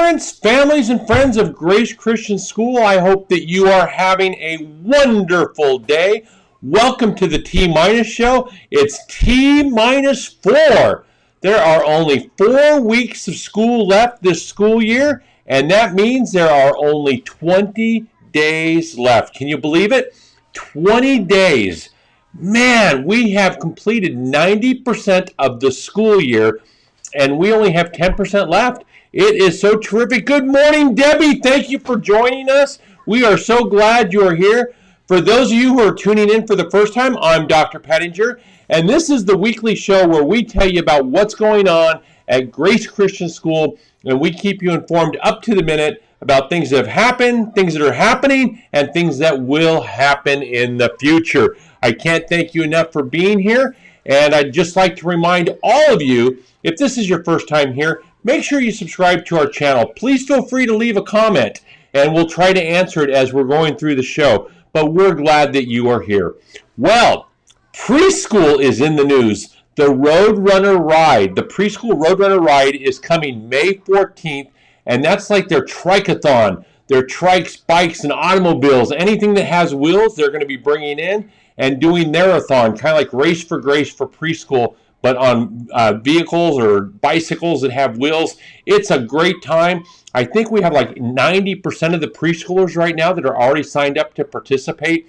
Parents, families, and friends of Grace Christian School, I hope that you are having a wonderful day. Welcome to the T-Minus Show. It's T-Minus 4. There are only 4 weeks of school left this school year, and that means there are only 20 days left. Can you believe it? 20 days. Man, we have completed 90% of the school year, and we only have 10% left. It is so terrific. Good morning, Debbie. Thank you for joining us. We are so glad you are here. For those of you who are tuning in for the first time, I'm Dr. Pettinger, and this is the weekly show where we tell you about what's going on at Grace Christian School, and we keep you informed up to the minute about things that have happened, things that are happening, and things that will happen in the future. I can't thank you enough for being here, and I'd just like to remind all of you, if this is your first time here, make sure you subscribe to our channel. Please feel free to leave a comment, and we'll try to answer it as we're going through the show. But we're glad that you are here. Well, preschool is in the news. The Roadrunner Ride, the preschool Roadrunner Ride is coming May 14th, and that's like their trike-a-thon. Their trikes, bikes, and automobiles, anything that has wheels, they're going to be bringing in and doing their-a-thon, kind of like Race for Grace for preschool, but on vehicles or bicycles that have wheels. It's a great time. I think we have like 90% of the preschoolers right now that are already signed up to participate.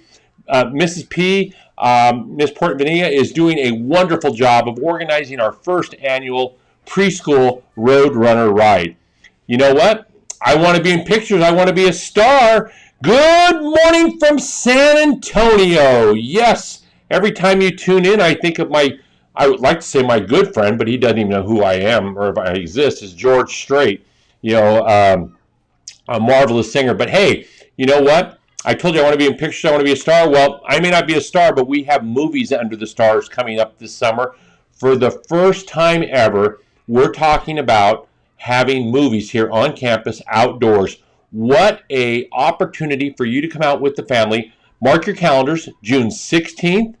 Mrs. P, Ms. Portvanilla is doing a wonderful job of organizing our first annual preschool Roadrunner Ride. You know what? I want to be in pictures. I want to be a star. Good morning from San Antonio. Yes, every time you tune in, I think of I would like to say my good friend, but he doesn't even know who I am or if I exist, is George Strait, a marvelous singer. But hey, you know what? I told you I want to be in pictures, I want to be a star. Well, I may not be a star, but we have movies under the stars coming up this summer. For the first time ever, we're talking about having movies here on campus, outdoors. What a opportunity for you to come out with the family. Mark your calendars, June 16th.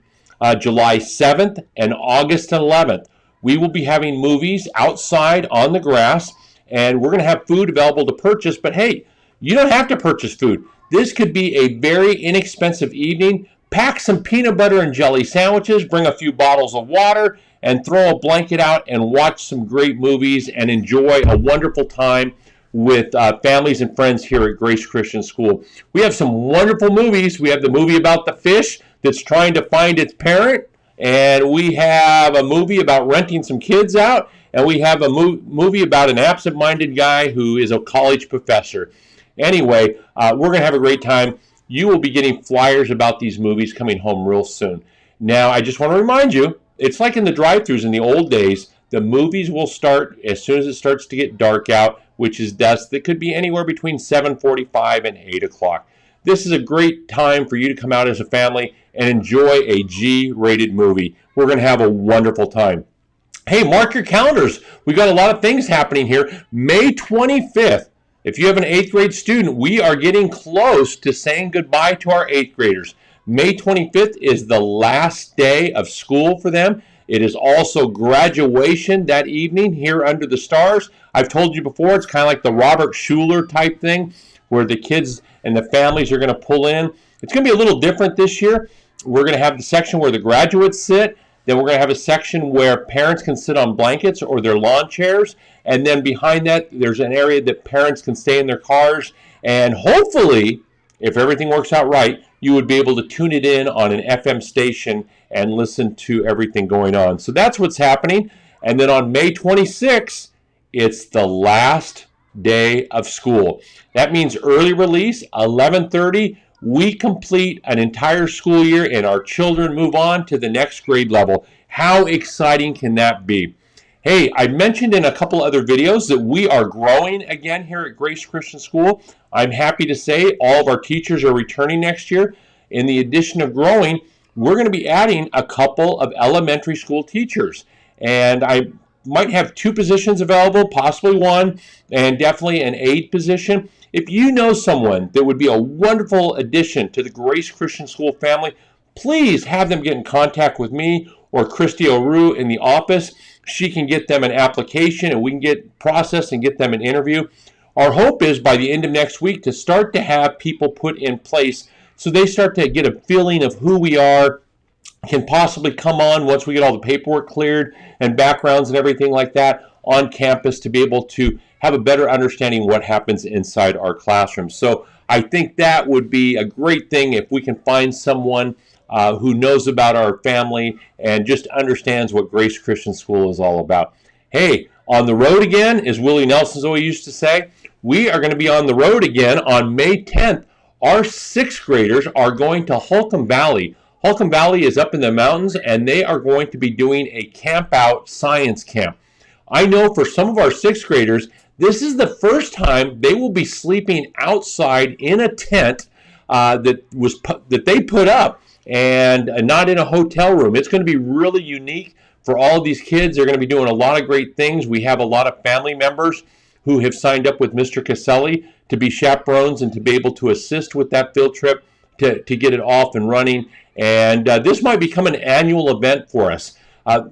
July 7th and August 11th. We will be having movies outside on the grass, and we're going to have food available to purchase. But hey, you don't have to purchase food. This could be a very inexpensive evening. Pack some peanut butter and jelly sandwiches, bring a few bottles of water, and throw a blanket out and watch some great movies and enjoy a wonderful time with families and friends here at Grace Christian School. We have some wonderful movies. We have the movie about the fish that's trying to find its parent, and we have a movie about renting some kids out, and we have a movie about an absent-minded guy who is a college professor. Anyway, we're going to have a great time. You will be getting flyers about these movies coming home real soon. Now, I just want to remind you, it's like in the drive-thrus in the old days. The movies will start as soon as it starts to get dark out, which is dusk. That could be anywhere between 7:45 and 8 o'clock. This is a great time for you to come out as a family and enjoy a G-rated movie. We're going to have a wonderful time. Hey, mark your calendars. We got a lot of things happening here. May 25th, if you have an 8th grade student, we are getting close to saying goodbye to our 8th graders. May 25th is the last day of school for them. It is also graduation that evening here under the stars. I've told you before, it's kind of like the Robert Schuller type thing where the kids and the families are going to pull in. It's going to be a little different this year. We're going to have the section where the graduates sit. Then we're going to have a section where parents can sit on blankets or their lawn chairs. And then behind that, there's an area that parents can stay in their cars. And hopefully, if everything works out right, you would be able to tune it in on an FM station and listen to everything going on. So that's what's happening. And then on May 26th, it's the last day of school. That means early release, 11:30. We complete an entire school year and our children move on to the next grade level. How exciting can that be? Hey, I mentioned in a couple other videos that we are growing again here at Grace Christian School. I'm happy to say all of our teachers are returning next year. In the addition of growing, we're going to be adding a couple of elementary school teachers. And I might have 2 positions available, possibly 1, and definitely an aide position. If you know someone that would be a wonderful addition to the Grace Christian School family, please have them get in contact with me or Christy O'Rue in the office. She can get them an application and we can get processed and get them an interview. Our hope is by the end of next week to start to have people put in place so they start to get a feeling of who we are, can possibly come on once we get all the paperwork cleared and backgrounds and everything like that on campus to be able to have a better understanding what happens inside our classrooms. So I think that would be a great thing if we can find someone who knows about our family and just understands what Grace Christian School is all about. Hey, on the road again, as Willie Nelson's always used to say, we are going to be on the road again on May 10th. Our sixth graders are going to Holcomb Valley. Holcomb Valley is up in the mountains, and they are going to be doing a camp out science camp. I know for some of our sixth graders, this is the first time they will be sleeping outside in a tent that they put up and not in a hotel room. It's going to be really unique for all of these kids. They're going to be doing a lot of great things. We have a lot of family members who have signed up with Mr. Caselli to be chaperones and to be able to assist with that field trip to get it off and running. And this might become an annual event for us.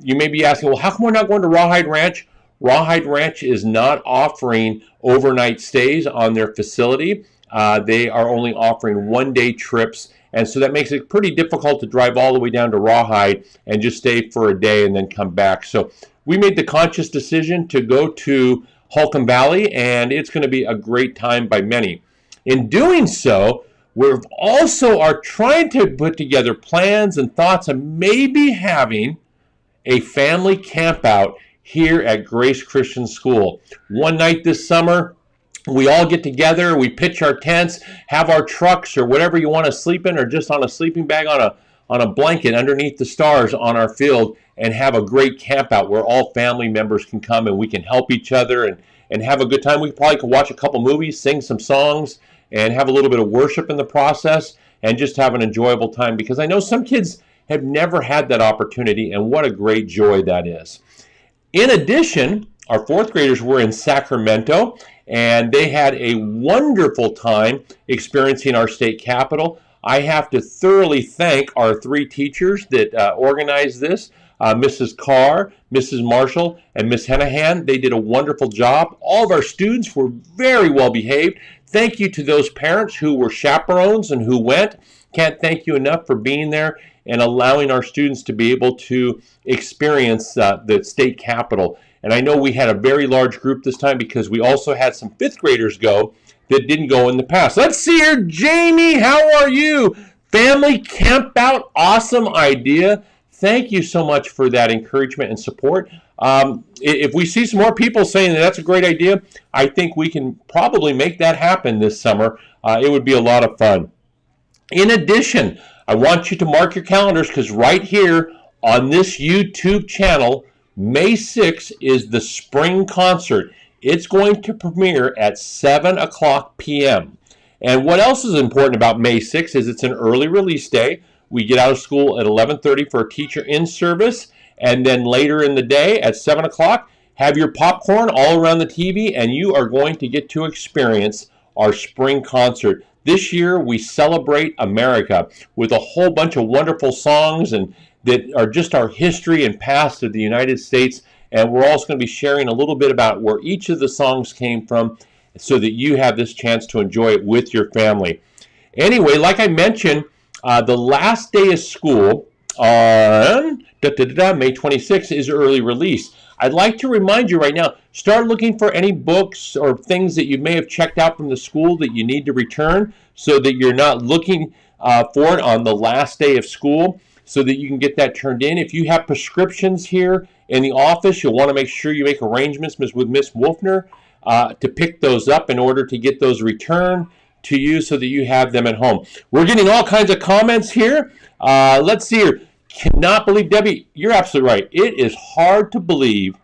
You may be asking, well, how come we're not going to Rawhide Ranch? Rawhide Ranch is not offering overnight stays on their facility. They are only offering one-day trips, and so that makes it pretty difficult to drive all the way down to Rawhide and just stay for a day and then come back. So we made the conscious decision to go to Holcomb Valley, and it's going to be a great time by many. In doing so, we also are trying to put together plans and thoughts of maybe having a family camp out here at Grace Christian School. One night this summer, we all get together, we pitch our tents, have our trucks or whatever you want to sleep in, or just on a sleeping bag on a blanket underneath the stars on our field, and have a great camp out where all family members can come and we can help each other and have a good time. We probably could watch a couple movies, sing some songs, and have a little bit of worship in the process and just have an enjoyable time, because I know some kids have never had that opportunity, and what a great joy that is. In addition, our fourth graders were in Sacramento, and they had a wonderful time experiencing our state capitol. I have to thoroughly thank our three teachers that organized this, Mrs. Carr, Mrs. Marshall, and Miss Henahan. They did a wonderful job. All of our students were very well behaved. Thank you to those parents who were chaperones and who went. Can't thank you enough for being there and allowing our students to be able to experience the state capitol. And I know we had a very large group this time because we also had some fifth graders go that didn't go in the past. Let's see here, Jamie, how are you? Family camp out, awesome idea. Thank you so much for that encouragement and support. If we see some more people saying that that's a great idea, I think we can probably make that happen this summer. It would be a lot of fun. In addition, I want you to mark your calendars, because right here on this YouTube channel, May 6th is the spring concert. It's going to premiere at 7 o'clock p.m. And what else is important about May 6th is it's an early release day. We get out of school at 11:30 for a teacher in service, and then later in the day at 7 o'clock, have your popcorn all around the TV, and you are going to get to experience our spring concert. This year, we celebrate America with a whole bunch of wonderful songs and that are just our history and past of the United States. And we're also going to be sharing a little bit about where each of the songs came from so that you have this chance to enjoy it with your family. Anyway, like I mentioned, the last day of school on May 26th is early release. I'd like to remind you right now, start looking for any books or things that you may have checked out from the school that you need to return so that you're not looking for it on the last day of school, so that you can get that turned in. If you have prescriptions here in the office, you'll want to make sure you make arrangements with Miss Wolfner to pick those up in order to get those returned to you so that you have them at home. We're getting all kinds of comments here. Let's see here. Cannot believe, Debbie, you're absolutely right. It is hard to believe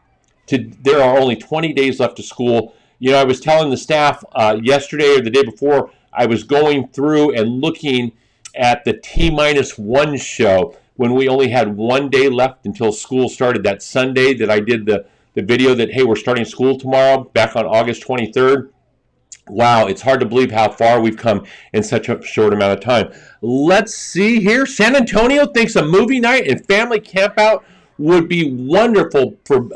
there are only 20 days left of school. You know, I was telling the staff yesterday or the day before, I was going through and looking at the T-1 show when we only had 1 day left until school started. That Sunday that I did the video that, hey, we're starting school tomorrow, back on August 23rd. Wow, it's hard to believe how far we've come in such a short amount of time. Let's see here. San Antonio thinks a movie night and family campout would be wonderful for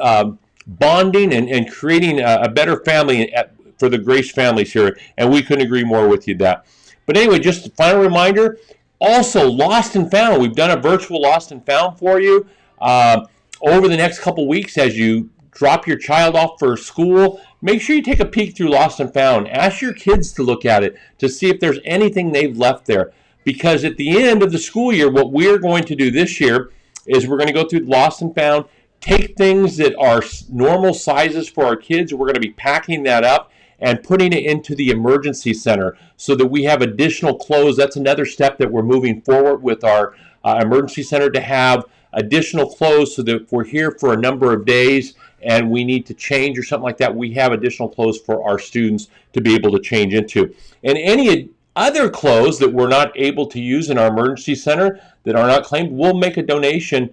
bonding and creating a better family for the Grace families here, and we couldn't agree more with you that. But anyway, just a final reminder, also Lost and Found. We've done a virtual Lost and Found for you over the next couple weeks as you drop your child off for school. Make sure you take a peek through Lost and Found. Ask your kids to look at it to see if there's anything they've left there. Because at the end of the school year, what we're going to do this year is we're going to go through Lost and Found, take things that are normal sizes for our kids. We're going to be packing that up and putting it into the emergency center so that we have additional clothes. That's another step that we're moving forward with our emergency center, to have additional clothes so that if we're here for a number of days and we need to change or something like that, we have additional clothes for our students to be able to change into. And any other clothes that we're not able to use in our emergency center that are not claimed, we'll make a donation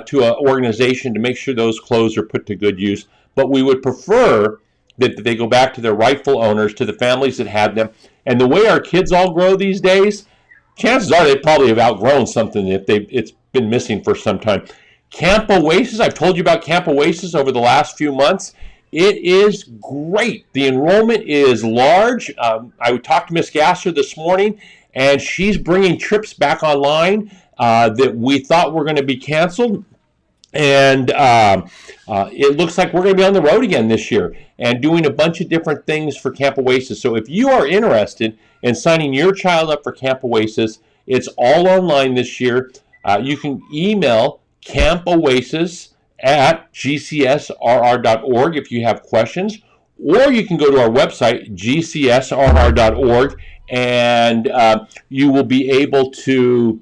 to an organization to make sure those clothes are put to good use. But we would prefer that they go back to their rightful owners, to the families that had them. And the way our kids all grow these days, chances are they probably have outgrown something if it's been missing for some time. Camp Oasis, I've told you about Camp Oasis over the last few months. It is great. The enrollment is large. I talked to Miss Gasser this morning, and she's bringing trips back online that we thought were going to be canceled. And it looks like we're going to be on the road again this year and doing a bunch of different things for Camp Oasis. So if you are interested in signing your child up for Camp Oasis, it's all online this year. You can email campoasis@gcsrr.org if you have questions, or you can go to our website, gcsrr.org, and you will be able to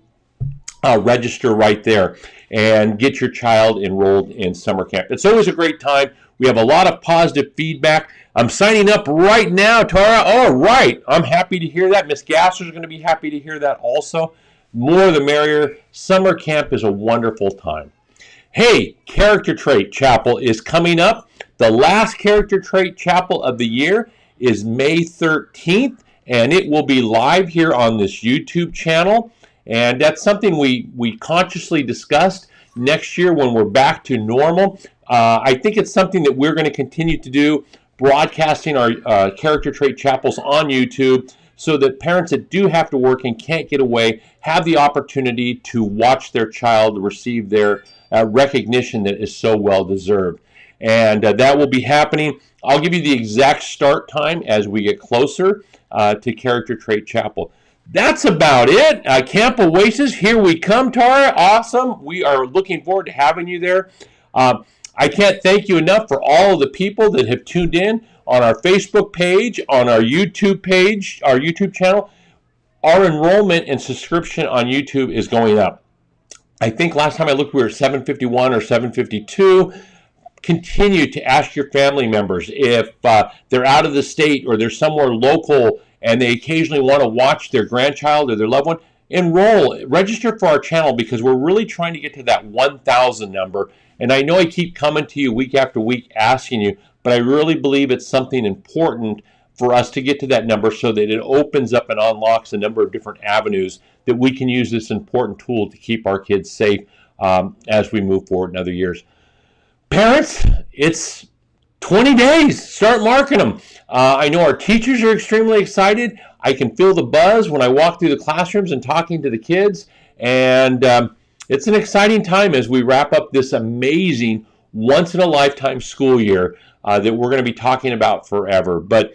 register right there and get your child enrolled in summer camp. It's always a great time. We have a lot of positive feedback. I'm signing up right now, Tara. All right. I'm happy to hear that. Miss Gasser is going to be happy to hear that also. More the merrier. Summer camp is a wonderful time. Hey, Character Trait Chapel is coming up. The last Character Trait Chapel of the year is May 13th, and it will be live here on this YouTube channel. And that's something we consciously discussed next year when we're back to normal. I think it's something that we're going to continue to do, broadcasting our Character Trait Chapels on YouTube, so that parents that do have to work and can't get away have the opportunity to watch their child receive their recognition that is so well deserved. And that will be happening. I'll give you the exact start time as we get closer to Character Trait Chapel. That's about it. Camp Oasis, here we come, Tara. Awesome. We are looking forward to having you there. I can't thank you enough for all of the people that have tuned in on our Facebook page, on our YouTube page, our YouTube channel. Our enrollment and subscription on YouTube is going up. I think last time I looked, we were at 751 or 752. Continue to ask your family members if they're out of the state or they're somewhere local and they occasionally want to watch their grandchild or their loved one. Enroll, register for our channel, because we're really trying to get to that 1,000 number. And I know I keep coming to you week after week asking you, but I really believe it's something important for us to get to that number so that it opens up and unlocks a number of different avenues that we can use this important tool to keep our kids safe as we move forward in other years. Parents, it's 20 days. Start marking them. I know our teachers are extremely excited. I can feel the buzz when I walk through the classrooms and talking to the kids. And it's an exciting time as we wrap up this amazing once-in-a-lifetime school year that we're going to be talking about forever. But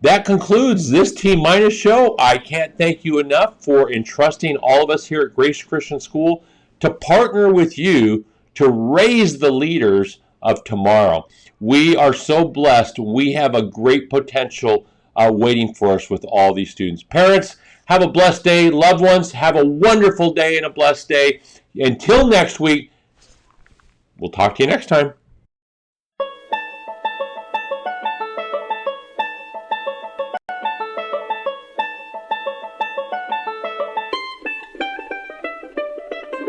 that concludes this T-Minus show. I can't thank you enough for entrusting all of us here at Grace Christian School to partner with you to raise the leaders of tomorrow. We are so blessed. We have a great potential waiting for us with all these students. Parents, have a blessed day. Loved ones, have a wonderful day and a blessed day. Until next week, we'll talk to you next time.